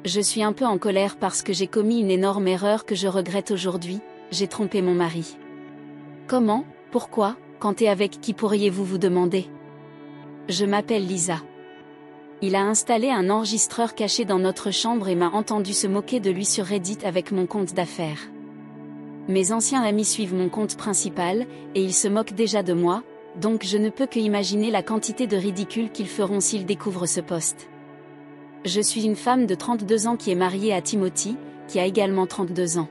Je suis un peu en colère parce que j'ai commis une énorme erreur que je regrette aujourd'hui, j'ai trompé mon mari. Comment, pourquoi, quand et avec qui pourriez-vous vous demander? Je m'appelle Lisa. Il a installé un enregistreur caché dans notre chambre et m'a entendu se moquer de lui sur Reddit avec mon compte d'affaires. Mes anciens amis suivent mon compte principal, et ils se moquent déjà de moi, donc je ne peux que imaginer la quantité de ridicule qu'ils feront s'ils découvrent ce post. Je suis une femme de 32 ans qui est mariée à Timothy, qui a également 32 ans.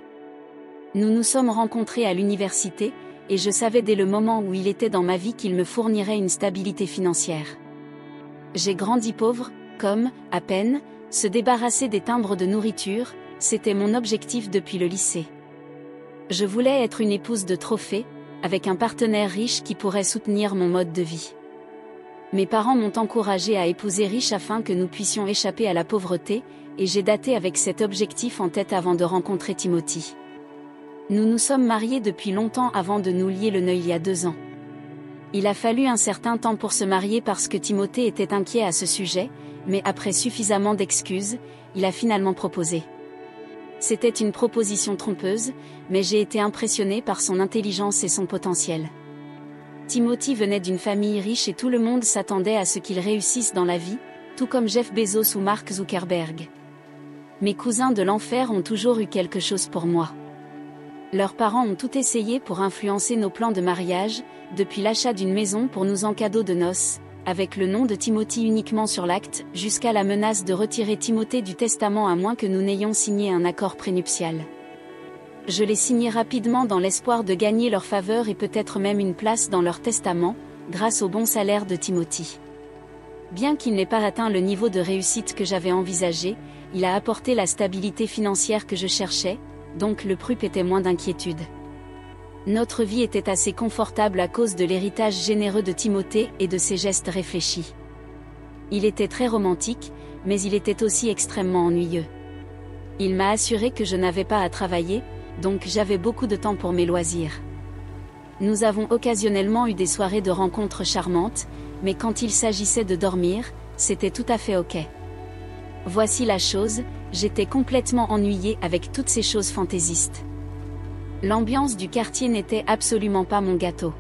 Nous nous sommes rencontrés à l'université, et je savais dès le moment où il était dans ma vie qu'il me fournirait une stabilité financière. J'ai grandi pauvre, comme, à peine, se débarrasser des timbres de nourriture, c'était mon objectif depuis le lycée. Je voulais être une épouse de trophée, avec un partenaire riche qui pourrait soutenir mon mode de vie. Mes parents m'ont encouragée à épouser riche afin que nous puissions échapper à la pauvreté, et j'ai daté avec cet objectif en tête avant de rencontrer Timothy. Nous nous sommes mariés depuis longtemps avant de nous lier le nœud il y a 2 ans. Il a fallu un certain temps pour se marier parce que Timothée était inquiet à ce sujet, mais après suffisamment d'excuses, il a finalement proposé. C'était une proposition trompeuse, mais j'ai été impressionnée par son intelligence et son potentiel. Timothy venait d'une famille riche et tout le monde s'attendait à ce qu'il réussisse dans la vie, tout comme Jeff Bezos ou Mark Zuckerberg. Mes cousins de l'enfer ont toujours eu quelque chose pour moi. Leurs parents ont tout essayé pour influencer nos plans de mariage, depuis l'achat d'une maison pour nous en cadeau de noces, avec le nom de Timothy uniquement sur l'acte, jusqu'à la menace de retirer Timothée du testament à moins que nous n'ayons signé un accord prénuptial. Je l'ai signé rapidement dans l'espoir de gagner leur faveur et peut-être même une place dans leur testament, grâce au bon salaire de Timothy. Bien qu'il n'ait pas atteint le niveau de réussite que j'avais envisagé, il a apporté la stabilité financière que je cherchais, donc le PRUP était moins d'inquiétude. Notre vie était assez confortable à cause de l'héritage généreux de Timothée et de ses gestes réfléchis. Il était très romantique, mais il était aussi extrêmement ennuyeux. Il m'a assuré que je n'avais pas à travailler, donc j'avais beaucoup de temps pour mes loisirs. Nous avons occasionnellement eu des soirées de rencontres charmantes, mais quand il s'agissait de dormir, c'était tout à fait ok. Voici la chose, j'étais complètement ennuyée avec toutes ces choses fantaisistes. L'ambiance du quartier n'était absolument pas mon gâteau.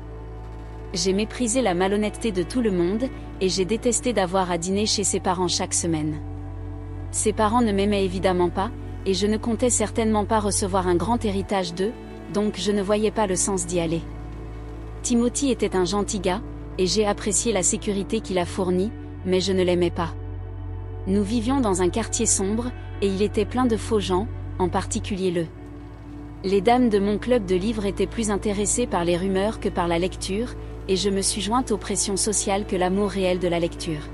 J'ai méprisé la malhonnêteté de tout le monde, et j'ai détesté d'avoir à dîner chez ses parents chaque semaine. Ses parents ne m'aimaient évidemment pas, et je ne comptais certainement pas recevoir un grand héritage d'eux, donc je ne voyais pas le sens d'y aller. Timothy était un gentil gars, et j'ai apprécié la sécurité qu'il a fournie, mais je ne l'aimais pas. Nous vivions dans un quartier sombre, et il était plein de faux gens, en particulier Les dames de mon club de livres étaient plus intéressées par les rumeurs que par la lecture, et je me suis jointe aux pressions sociales que l'amour réel de la lecture.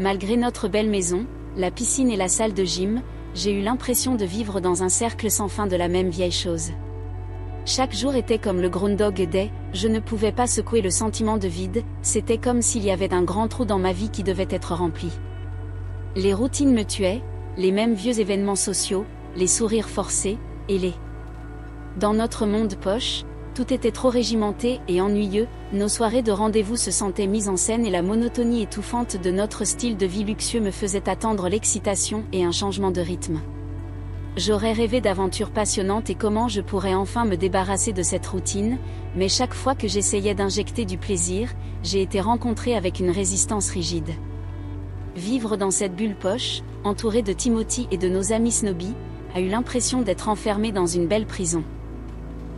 Malgré notre belle maison, la piscine et la salle de gym, j'ai eu l'impression de vivre dans un cercle sans fin de la même vieille chose. Chaque jour était comme le Groundhog Day, je ne pouvais pas secouer le sentiment de vide, c'était comme s'il y avait un grand trou dans ma vie qui devait être rempli. Les routines me tuaient, les mêmes vieux événements sociaux, les sourires forcés, et Dans notre monde poche, tout était trop régimenté et ennuyeux, nos soirées de rendez-vous se sentaient mises en scène et la monotonie étouffante de notre style de vie luxueux me faisait attendre l'excitation et un changement de rythme. J'aurais rêvé d'aventures passionnantes et comment je pourrais enfin me débarrasser de cette routine, mais chaque fois que j'essayais d'injecter du plaisir, j'ai été rencontrée avec une résistance rigide. Vivre dans cette bulle poche, entouré de Timothy et de nos amis snobby, a eu l'impression d'être enfermé dans une belle prison.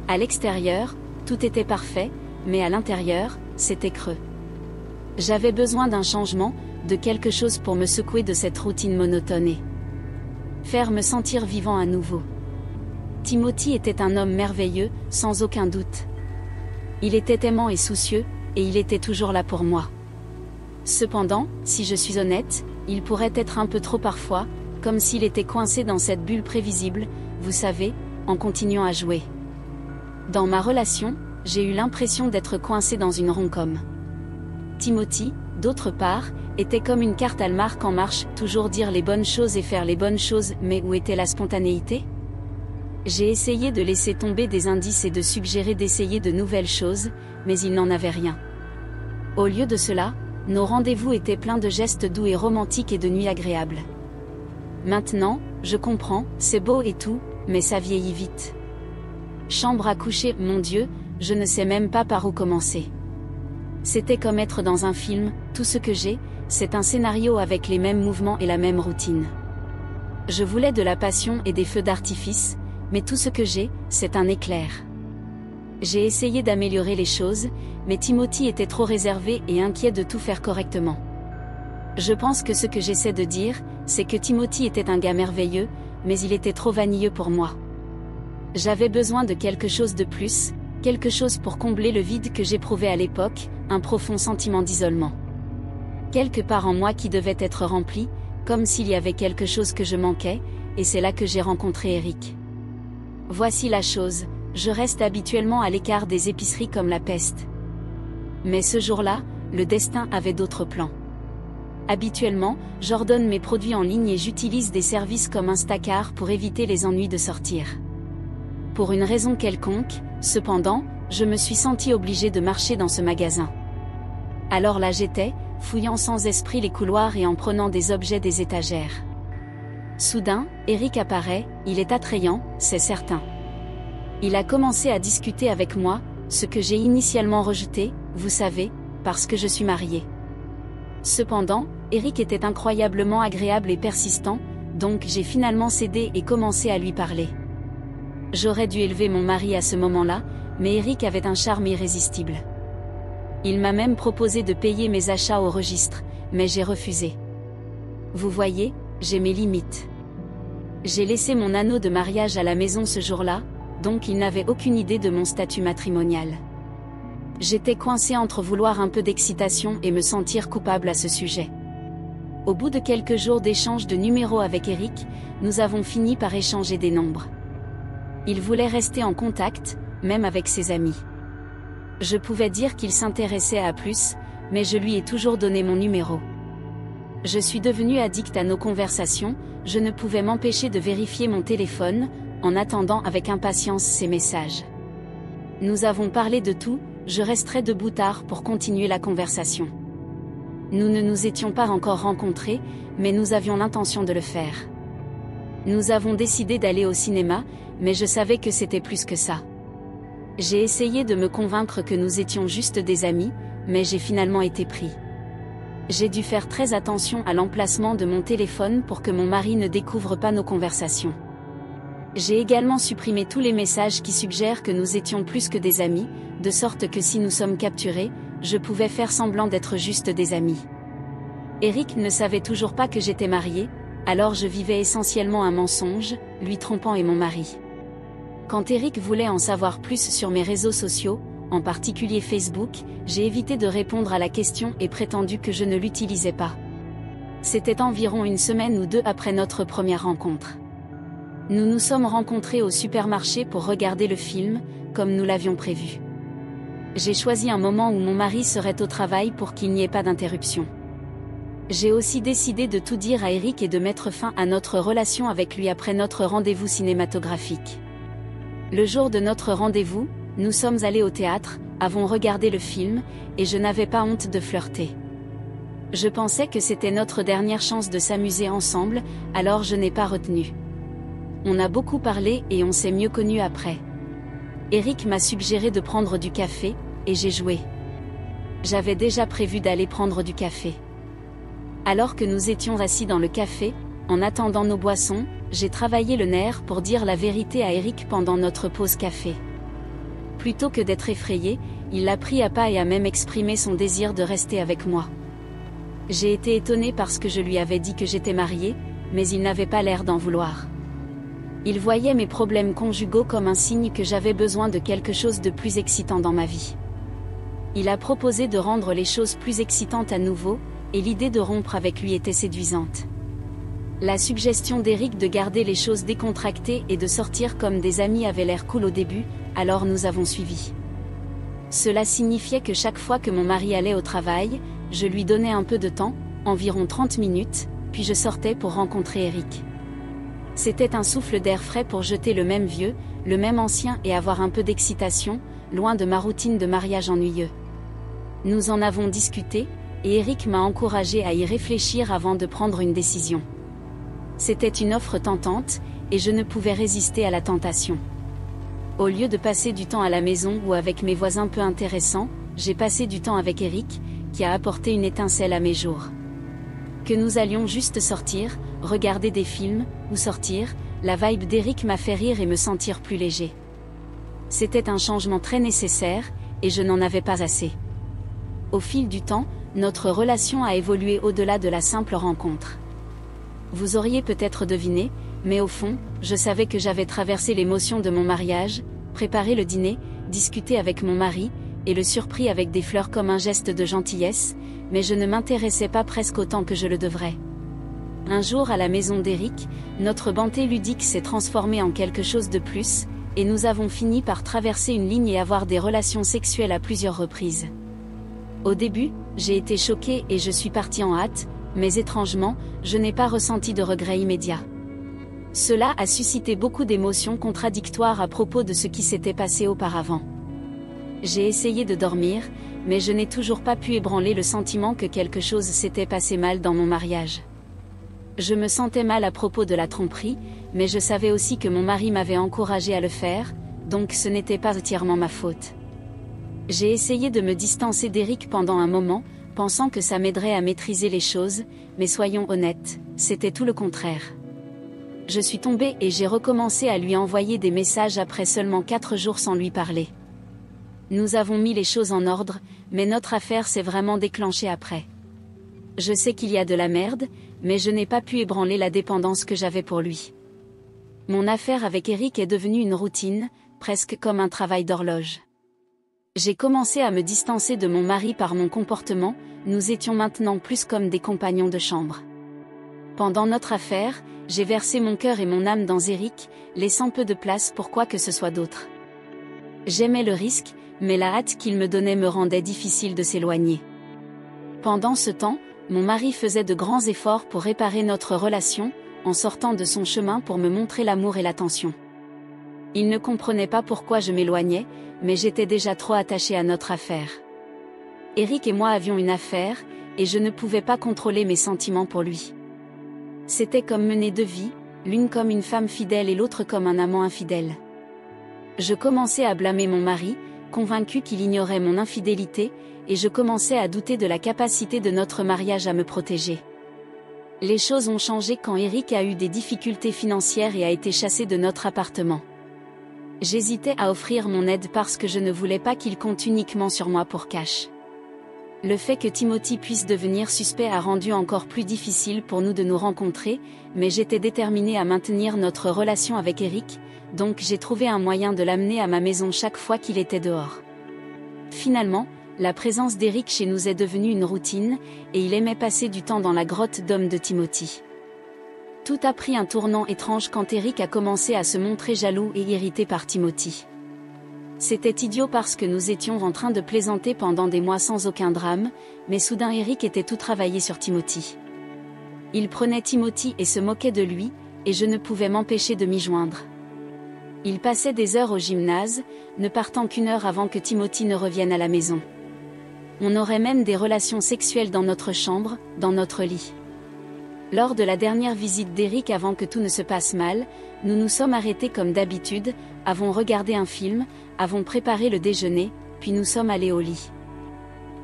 À l'extérieur, tout était parfait, mais à l'intérieur, c'était creux. J'avais besoin d'un changement, de quelque chose pour me secouer de cette routine monotone et faire me sentir vivant à nouveau. Timothy était un homme merveilleux, sans aucun doute. Il était aimant et soucieux, et il était toujours là pour moi. Cependant, si je suis honnête, il pourrait être un peu trop parfois, comme s'il était coincé dans cette bulle prévisible, vous savez, en continuant à jouer. Dans ma relation, j'ai eu l'impression d'être coincé dans une rom-com. Timothy, d'autre part, était comme une carte Hallmark en marche, toujours dire les bonnes choses et faire les bonnes choses, mais où était la spontanéité? J'ai essayé de laisser tomber des indices et de suggérer d'essayer de nouvelles choses, mais il n'en avait rien. Au lieu de cela, nos rendez-vous étaient pleins de gestes doux et romantiques et de nuits agréables. Maintenant, je comprends, c'est beau et tout, mais ça vieillit vite. Chambre à coucher, mon Dieu, je ne sais même pas par où commencer. C'était comme être dans un film, tout ce que j'ai, c'est un scénario avec les mêmes mouvements et la même routine. Je voulais de la passion et des feux d'artifice, mais tout ce que j'ai, c'est un éclair. J'ai essayé d'améliorer les choses, mais Timothy était trop réservé et inquiet de tout faire correctement. Je pense que ce que j'essaie de dire, c'est que Timothy était un gars merveilleux, mais il était trop vanilleux pour moi. J'avais besoin de quelque chose de plus, quelque chose pour combler le vide que j'éprouvais à l'époque, un profond sentiment d'isolement. Quelque part en moi qui devait être rempli, comme s'il y avait quelque chose que je manquais, et c'est là que j'ai rencontré Eric. Voici la chose, je reste habituellement à l'écart des épiceries comme la peste. Mais ce jour-là, le destin avait d'autres plans. Habituellement, j'ordonne mes produits en ligne et j'utilise des services comme Instacart pour éviter les ennuis de sortir. Pour une raison quelconque, cependant, je me suis sentie obligée de marcher dans ce magasin. Alors là j'étais, fouillant sans esprit les couloirs et en prenant des objets des étagères. Soudain, Eric apparaît, il est attrayant, c'est certain. Il a commencé à discuter avec moi, ce que j'ai initialement rejeté, vous savez, parce que je suis mariée. Cependant, Eric était incroyablement agréable et persistant, donc j'ai finalement cédé et commencé à lui parler. J'aurais dû élever mon mari à ce moment-là, mais Eric avait un charme irrésistible. Il m'a même proposé de payer mes achats au registre, mais j'ai refusé. Vous voyez, j'ai mes limites. J'ai laissé mon anneau de mariage à la maison ce jour-là, donc il n'avait aucune idée de mon statut matrimonial. J'étais coincée entre vouloir un peu d'excitation et me sentir coupable à ce sujet. Au bout de quelques jours d'échange de numéros avec Eric, nous avons fini par échanger des nombres. Il voulait rester en contact, même avec ses amis. Je pouvais dire qu'il s'intéressait à plus, mais je lui ai toujours donné mon numéro. Je suis devenue addict à nos conversations, je ne pouvais m'empêcher de vérifier mon téléphone, en attendant avec impatience ses messages. Nous avons parlé de tout, je resterai debout tard pour continuer la conversation. Nous ne nous étions pas encore rencontrés, mais nous avions l'intention de le faire. Nous avons décidé d'aller au cinéma, mais je savais que c'était plus que ça. J'ai essayé de me convaincre que nous étions juste des amis, mais j'ai finalement été pris. J'ai dû faire très attention à l'emplacement de mon téléphone pour que mon mari ne découvre pas nos conversations. J'ai également supprimé tous les messages qui suggèrent que nous étions plus que des amis, de sorte que si nous sommes capturés, je pouvais faire semblant d'être juste des amis. Eric ne savait toujours pas que j'étais mariée, alors je vivais essentiellement un mensonge, lui trompant et mon mari. Quand Eric voulait en savoir plus sur mes réseaux sociaux, en particulier Facebook, j'ai évité de répondre à la question et prétendu que je ne l'utilisais pas. C'était environ une semaine ou deux après notre première rencontre. Nous nous sommes rencontrés au supermarché pour regarder le film, comme nous l'avions prévu. J'ai choisi un moment où mon mari serait au travail pour qu'il n'y ait pas d'interruption. J'ai aussi décidé de tout dire à Eric et de mettre fin à notre relation avec lui après notre rendez-vous cinématographique. Le jour de notre rendez-vous, nous sommes allés au théâtre, avons regardé le film, et je n'avais pas honte de flirter. Je pensais que c'était notre dernière chance de s'amuser ensemble, alors je n'ai pas retenu. On a beaucoup parlé et on s'est mieux connus après. Eric m'a suggéré de prendre du café, et j'ai joué. J'avais déjà prévu d'aller prendre du café. Alors que nous étions assis dans le café, en attendant nos boissons, j'ai travaillé le nerf pour dire la vérité à Eric pendant notre pause café. Plutôt que d'être effrayé, il l'a pris à pas et a même exprimé son désir de rester avec moi. J'ai été étonnée parce que je lui avais dit que j'étais mariée, mais il n'avait pas l'air d'en vouloir. Il voyait mes problèmes conjugaux comme un signe que j'avais besoin de quelque chose de plus excitant dans ma vie. Il a proposé de rendre les choses plus excitantes à nouveau, et l'idée de rompre avec lui était séduisante. La suggestion d'Eric de garder les choses décontractées et de sortir comme des amis avait l'air cool au début, alors nous avons suivi. Cela signifiait que chaque fois que mon mari allait au travail, je lui donnais un peu de temps, environ 30 minutes, puis je sortais pour rencontrer Eric. C'était un souffle d'air frais pour jeter le même vieux, le même ancien et avoir un peu d'excitation, loin de ma routine de mariage ennuyeux. Nous en avons discuté, et Eric m'a encouragé à y réfléchir avant de prendre une décision. C'était une offre tentante, et je ne pouvais résister à la tentation. Au lieu de passer du temps à la maison ou avec mes voisins peu intéressants, j'ai passé du temps avec Eric, qui a apporté une étincelle à mes jours. Que nous allions juste sortir, regarder des films, ou sortir, la vibe d'Eric m'a fait rire et me sentir plus léger. C'était un changement très nécessaire, et je n'en avais pas assez. Au fil du temps, notre relation a évolué au-delà de la simple rencontre. Vous auriez peut-être deviné, mais au fond, je savais que j'avais traversé l'émotion de mon mariage, préparé le dîner, discuté avec mon mari, et le surpris avec des fleurs comme un geste de gentillesse, mais je ne m'intéressais pas presque autant que je le devrais. Un jour à la maison d'Eric, notre bonté ludique s'est transformée en quelque chose de plus, et nous avons fini par traverser une ligne et avoir des relations sexuelles à plusieurs reprises. Au début, j'ai été choquée et je suis partie en hâte, mais étrangement, je n'ai pas ressenti de regret immédiat. Cela a suscité beaucoup d'émotions contradictoires à propos de ce qui s'était passé auparavant. J'ai essayé de dormir, mais je n'ai toujours pas pu ébranler le sentiment que quelque chose s'était passé mal dans mon mariage. Je me sentais mal à propos de la tromperie, mais je savais aussi que mon mari m'avait encouragée à le faire, donc ce n'était pas entièrement ma faute. J'ai essayé de me distancer d'Eric pendant un moment, pensant que ça m'aiderait à maîtriser les choses, mais soyons honnêtes, c'était tout le contraire. Je suis tombée et j'ai recommencé à lui envoyer des messages après seulement 4 jours sans lui parler. Nous avons mis les choses en ordre, mais notre affaire s'est vraiment déclenchée après. Je sais qu'il y a de la merde, mais je n'ai pas pu ébranler la dépendance que j'avais pour lui. Mon affaire avec Eric est devenue une routine, presque comme un travail d'horloge. J'ai commencé à me distancer de mon mari par mon comportement, nous étions maintenant plus comme des compagnons de chambre. Pendant notre affaire, j'ai versé mon cœur et mon âme dans Eric, laissant peu de place pour quoi que ce soit d'autre. J'aimais le risque, mais la hâte qu'il me donnait me rendait difficile de s'éloigner. Pendant ce temps, mon mari faisait de grands efforts pour réparer notre relation, en sortant de son chemin pour me montrer l'amour et l'attention. Il ne comprenait pas pourquoi je m'éloignais, mais j'étais déjà trop attachée à notre affaire. Eric et moi avions une affaire, et je ne pouvais pas contrôler mes sentiments pour lui. C'était comme mener 2 vies, l'une comme une femme fidèle et l'autre comme un amant infidèle. Je commençais à blâmer mon mari, convaincu qu'il ignorait mon infidélité, et je commençais à douter de la capacité de notre mariage à me protéger. Les choses ont changé quand Eric a eu des difficultés financières et a été chassé de notre appartement. J'hésitais à offrir mon aide parce que je ne voulais pas qu'il compte uniquement sur moi pour cash. Le fait que Timothy puisse devenir suspect a rendu encore plus difficile pour nous de nous rencontrer, mais j'étais déterminée à maintenir notre relation avec Eric, donc j'ai trouvé un moyen de l'amener à ma maison chaque fois qu'il était dehors. Finalement, la présence d'Eric chez nous est devenue une routine, et il aimait passer du temps dans la grotte d'homme de Timothy. Tout a pris un tournant étrange quand Eric a commencé à se montrer jaloux et irrité par Timothy. C'était idiot parce que nous étions en train de plaisanter pendant des mois sans aucun drame, mais soudain Eric était tout travaillé sur Timothy. Il prenait Timothy et se moquait de lui, et je ne pouvais m'empêcher de m'y joindre. Il passait des heures au gymnase, ne partant qu'1 heure avant que Timothy ne revienne à la maison. On aurait même des relations sexuelles dans notre chambre, dans notre lit. Lors de la dernière visite d'Eric avant que tout ne se passe mal, nous nous sommes arrêtés comme d'habitude, avons regardé un film, avons préparé le déjeuner, puis nous sommes allés au lit.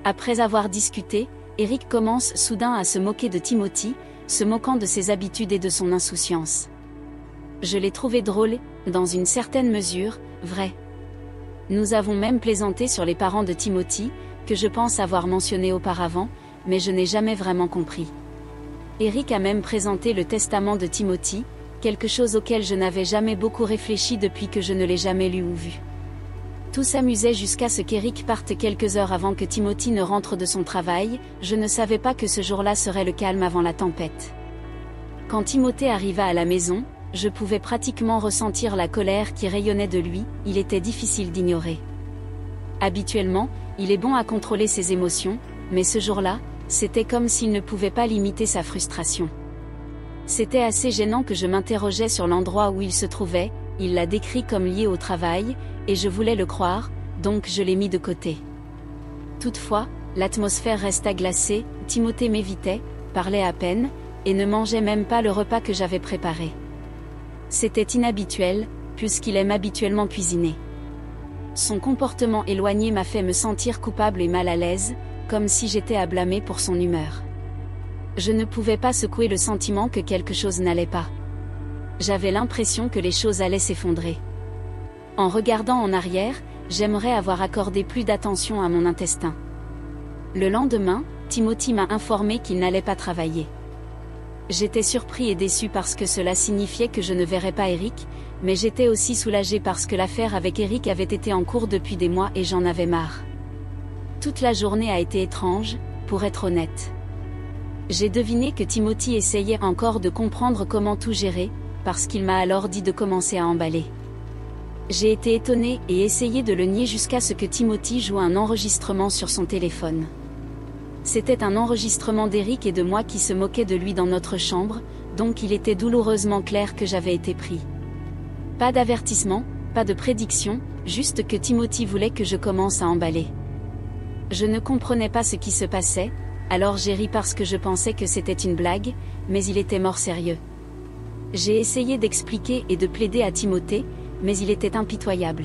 Après avoir discuté, Eric commence soudain à se moquer de Timothy, se moquant de ses habitudes et de son insouciance. Je l'ai trouvé drôle, dans une certaine mesure, vrai. Nous avons même plaisanté sur les parents de Timothy, que je pense avoir mentionné auparavant, mais je n'ai jamais vraiment compris. Eric a même présenté le testament de Timothy, quelque chose auquel je n'avais jamais beaucoup réfléchi depuis que je ne l'ai jamais lu ou vu. Tout s'amusait jusqu'à ce qu'Eric parte quelques heures avant que Timothy ne rentre de son travail, je ne savais pas que ce jour-là serait le calme avant la tempête. Quand Timothée arriva à la maison, je pouvais pratiquement ressentir la colère qui rayonnait de lui, il était difficile d'ignorer. Habituellement, il est bon à contrôler ses émotions, mais ce jour-là, c'était comme s'il ne pouvait pas limiter sa frustration. C'était assez gênant que je m'interrogeais sur l'endroit où il se trouvait, il l'a décrit comme lié au travail, et je voulais le croire, donc je l'ai mis de côté. Toutefois, l'atmosphère resta glacée, Timothée m'évitait, parlait à peine, et ne mangeait même pas le repas que j'avais préparé. C'était inhabituel, puisqu'il aime habituellement cuisiner. Son comportement éloigné m'a fait me sentir coupable et mal à l'aise, comme si j'étais à blâmer pour son humeur. Je ne pouvais pas secouer le sentiment que quelque chose n'allait pas. J'avais l'impression que les choses allaient s'effondrer. En regardant en arrière, j'aimerais avoir accordé plus d'attention à mon intestin. Le lendemain, Timothy m'a informé qu'il n'allait pas travailler. J'étais surpris et déçu parce que cela signifiait que je ne verrais pas Eric, mais j'étais aussi soulagé parce que l'affaire avec Eric avait été en cours depuis des mois et j'en avais marre. Toute la journée a été étrange, pour être honnête. J'ai deviné que Timothy essayait encore de comprendre comment tout gérer, parce qu'il m'a alors dit de commencer à emballer. J'ai été étonné et essayé de le nier jusqu'à ce que Timothy joue un enregistrement sur son téléphone. C'était un enregistrement d'Eric et de moi qui se moquaient de lui dans notre chambre, donc il était douloureusement clair que j'avais été pris. Pas d'avertissement, pas de prédiction, juste que Timothy voulait que je commence à emballer. Je ne comprenais pas ce qui se passait, alors j'ai ri parce que je pensais que c'était une blague, mais il était mort sérieux. J'ai essayé d'expliquer et de plaider à Timothée, mais il était impitoyable.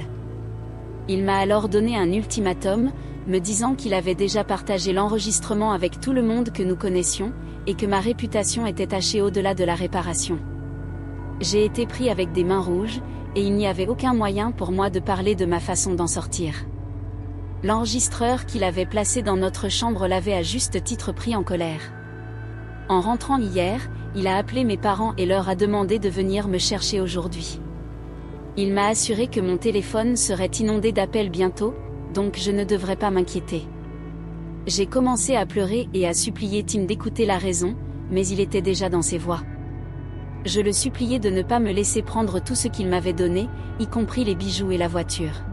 Il m'a alors donné un ultimatum, me disant qu'il avait déjà partagé l'enregistrement avec tout le monde que nous connaissions, et que ma réputation était tachée au-delà de la réparation. J'ai été pris avec des mains rouges, et il n'y avait aucun moyen pour moi de parler de ma façon d'en sortir. L'enregistreur qu'il avait placé dans notre chambre l'avait à juste titre pris en colère. En rentrant hier, il a appelé mes parents et leur a demandé de venir me chercher aujourd'hui. Il m'a assuré que mon téléphone serait inondé d'appels bientôt, donc je ne devrais pas m'inquiéter. J'ai commencé à pleurer et à supplier Tim d'écouter la raison, mais il était déjà dans ses voies. Je le suppliais de ne pas me laisser prendre tout ce qu'il m'avait donné, y compris les bijoux et la voiture.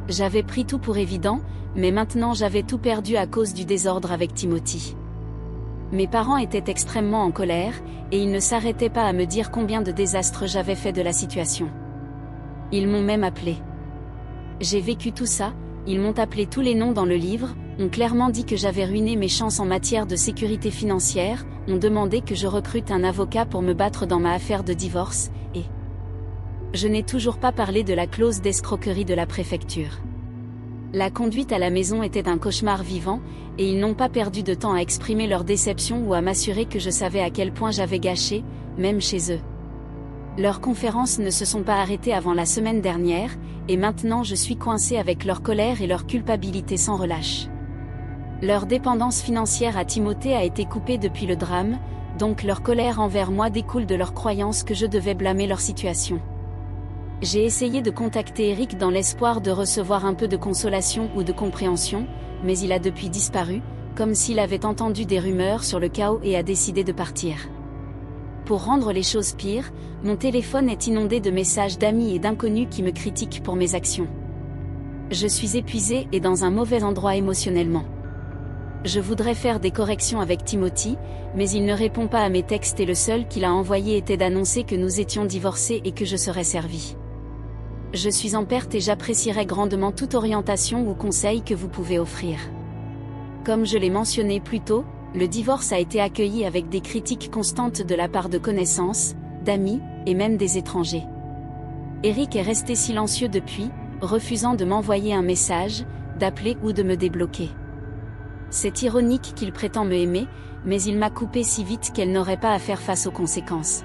J'avais pris tout pour évident, mais maintenant j'avais tout perdu à cause du désordre avec Timothy. Mes parents étaient extrêmement en colère, et ils ne s'arrêtaient pas à me dire combien de désastres j'avais fait de la situation. Ils m'ont même appelé. J'ai vécu tout ça, ils m'ont appelé tous les noms dans le livre, ont clairement dit que j'avais ruiné mes chances en matière de sécurité financière, ont demandé que je recrute un avocat pour me battre dans ma affaire de divorce, et... Je n'ai toujours pas parlé de la clause d'escroquerie de la préfecture. La conduite à la maison était un cauchemar vivant, et ils n'ont pas perdu de temps à exprimer leur déception ou à m'assurer que je savais à quel point j'avais gâché, même chez eux. Leurs conférences ne se sont pas arrêtées avant la semaine dernière, et maintenant je suis coincé avec leur colère et leur culpabilité sans relâche. Leur dépendance financière à Timothée a été coupée depuis le drame, donc leur colère envers moi découle de leur croyance que je devais blâmer leur situation. J'ai essayé de contacter Eric dans l'espoir de recevoir un peu de consolation ou de compréhension, mais il a depuis disparu, comme s'il avait entendu des rumeurs sur le chaos et a décidé de partir. Pour rendre les choses pires, mon téléphone est inondé de messages d'amis et d'inconnus qui me critiquent pour mes actions. Je suis épuisé et dans un mauvais endroit émotionnellement. Je voudrais faire des corrections avec Timothy, mais il ne répond pas à mes textes et le seul qu'il a envoyé était d'annoncer que nous étions divorcés et que je serais servi. Je suis en perte et j'apprécierais grandement toute orientation ou conseil que vous pouvez offrir. Comme je l'ai mentionné plus tôt, le divorce a été accueilli avec des critiques constantes de la part de connaissances, d'amis, et même des étrangers. Eric est resté silencieux depuis, refusant de m'envoyer un message, d'appeler ou de me débloquer. C'est ironique qu'il prétend me aimer, mais il m'a coupé si vite qu'elle n'aurait pas à faire face aux conséquences.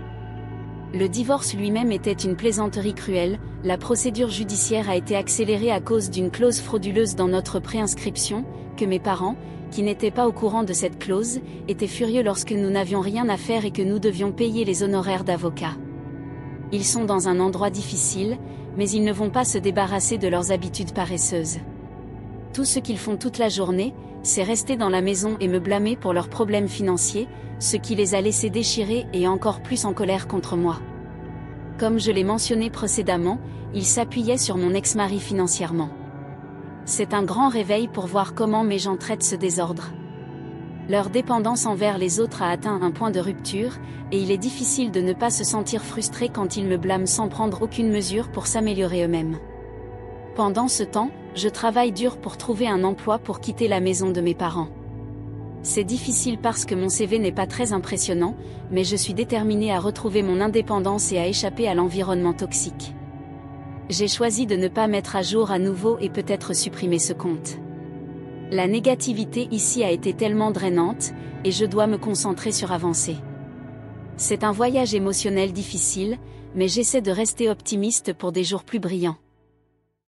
Le divorce lui-même était une plaisanterie cruelle, la procédure judiciaire a été accélérée à cause d'une clause frauduleuse dans notre préinscription, que mes parents, qui n'étaient pas au courant de cette clause, étaient furieux lorsque nous n'avions rien à faire et que nous devions payer les honoraires d'avocat. Ils sont dans un endroit difficile, mais ils ne vont pas se débarrasser de leurs habitudes paresseuses. Tout ce qu'ils font toute la journée, c'est rester dans la maison et me blâmer pour leurs problèmes financiers, ce qui les a laissés déchirés et encore plus en colère contre moi. Comme je l'ai mentionné précédemment, ils s'appuyaient sur mon ex-mari financièrement. C'est un grand réveil pour voir comment mes gens traitent ce désordre. Leur dépendance envers les autres a atteint un point de rupture, et il est difficile de ne pas se sentir frustré quand ils me blâment sans prendre aucune mesure pour s'améliorer eux-mêmes. Pendant ce temps, je travaille dur pour trouver un emploi pour quitter la maison de mes parents. C'est difficile parce que mon CV n'est pas très impressionnant, mais je suis déterminée à retrouver mon indépendance et à échapper à l'environnement toxique. J'ai choisi de ne pas mettre à jour à nouveau et peut-être supprimer ce compte. La négativité ici a été tellement drainante, et je dois me concentrer sur avancer. C'est un voyage émotionnel difficile, mais j'essaie de rester optimiste pour des jours plus brillants.